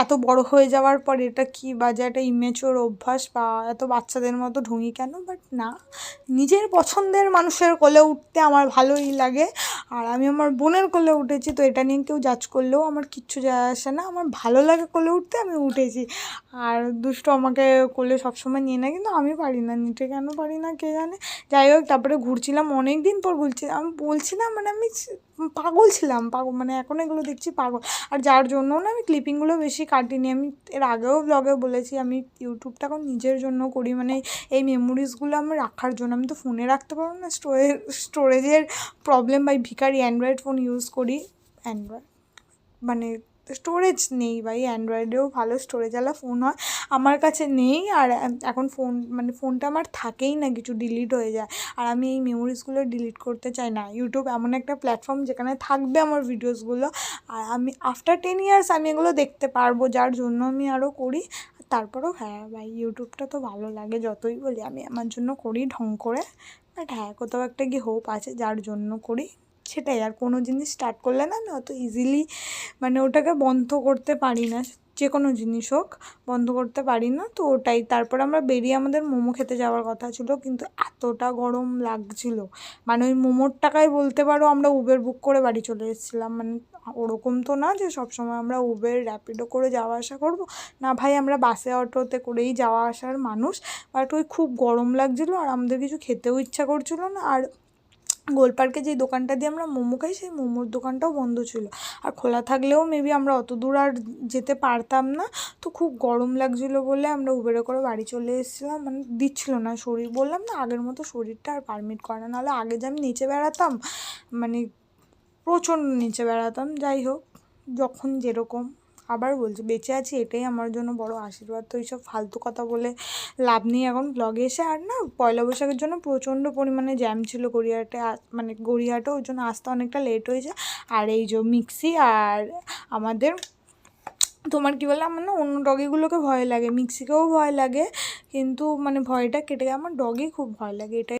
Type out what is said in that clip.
এত বড় হয়ে যাওয়ার পর এটা কি বাজে একটা ইমেচিওর অভ্যাস বা এত বাচ্চাদের মতো ঢুঙি কেন, বাট না, নিজের পছন্দের মানুষের কোলে উঠতে আমার ভালোই লাগে। আর আমি আমার বোনের কোলে উঠেছি, তো এটা নিয়ে কেউ জাজ করলেও আমার কিচ্ছু যায় আসে না, আমার ভালো লাগে কোলে উঠতে, আমি উঠেছি। আর দুষ্টু আমাকে কোলে সবসময় নিয়ে নেয়, কিন্তু আমি পারি না নিতে, কেন পারি না কে জানে। যাই হোক, তারপরে ঘুরছিলাম, অনেক দিন পর ঘুরছিলাম, আমি বলছিলাম মানে আমি পাগল ছিলাম, পাগল মানে এখন এগুলো দেখছি পাগল। আর যার জন্য না আমি ক্লিপিংগুলো বেশি কাটিনি। আমি এর আগেও ব্লগে বলেছি আমি ইউটিউবটা এখন নিজের জন্য করি, মানে এই মেমোরিজগুলো আমি রাখার জন্য। আমি তো ফোনে রাখতে পারবো না, স্টোরেজের প্রবলেম, বাই ভিখারি অ্যান্ড্রয়েড ফোন ইউজ করি। অ্যান্ড্রয়েড মানে স্টোরেজ নেই ভাই, অ্যান্ড্রয়েডেও ভালো স্টোরেজওয়ালা ফোন হয়, আমার কাছে নেই। আর এখন ফোন মানে ফোনটা আমার থাকেই না, কিছু ডিলিট হয়ে যায়, আর আমি এই মেমোরিজগুলো ডিলিট করতে চাই না। ইউটিউব এমন একটা প্ল্যাটফর্ম যেখানে থাকবে আমার ভিডিওসগুলো, আর আমি আফটার 10 ইয়ার্স আমি এগুলো দেখতে পারবো, যার জন্য আমি আরও করি। তারপরেও হ্যাঁ ভাই, ইউটিউবটা তো ভালো লাগে, যতই বলি আমি আমার জন্য করি ঢং করে, বাট হ্যাঁ কোথাও একটা গিয়ে হোপ আছে যার জন্য করি, সেটাই। আর কোনো জিনিস স্টার্ট করলে না আমি অত ইজিলি মানে ওটাকে বন্ধ করতে পারি না, যে কোনো জিনিস হোক বন্ধ করতে পারি না, তো ওটাই। তারপর আমরা বেরিয়ে আমাদের মোমো খেতে যাওয়ার কথা ছিল, কিন্তু এতটা গরম লাগছিল, মানে ওই মোমোর টাকায় বলতে পারো আমরা উবের বুক করে বাড়ি চলে এসেছিলাম। মানে ওরকম তো না যে সবসময় আমরা উবের র্যাপিডো করে যাওয়া আসা করব, না ভাই, আমরা বাসে অটোতে করেই যাওয়া আসার মানুষ। বাট ওই খুব গরম লাগছিলো আর আমাদের কিছু খেতেও ইচ্ছা করছিল না। আর গোলপার্কে যেই দোকানটা দিয়ে আমরা মোমো খাই, সেই মোমোর দোকানটাও বন্ধ ছিল, আর খোলা থাকলেও মেবি আমরা অত দূর আর যেতে পারতাম না। তো খুব গরম লাগছিলো বলে আমরা উবেরে করে বাড়ি চলে এসেছিলাম, মানে দিচ্ছিল না শরীর, বললাম না আগের মতো শরীরটা আর পারমিট করে না, নাহলে আগে যে আমি নিচে বেড়াতাম, মানে প্রচণ্ড নিচে বেড়াতাম। যাই হোক, যখন যেরকম, আবার বলছি বেঁচে আছি এটাই আমার জন্য বড় আশীর্বাদ। তো এইসব ফালতু কথা বলে লাভ নেই এখন ব্লগে এসে। আর না, পয়লা বৈশাখের জন্য প্রচণ্ড পরিমাণে জ্যাম ছিল গড়িয়াহাটে, মানে গড়িয়াহাটে, ওই জন্য আসতে অনেকটা লেট হয়েছে। আর এই যে মিক্সি আর আমাদের, তোমার কী বললাম, আমার না অন্য ডগিগুলোকে ভয় লাগে, মিক্সিকেও ভয় লাগে, কিন্তু মানে ভয়টা কেটে গেছে, আমার ডগই খুব ভয় লাগে, এটাই।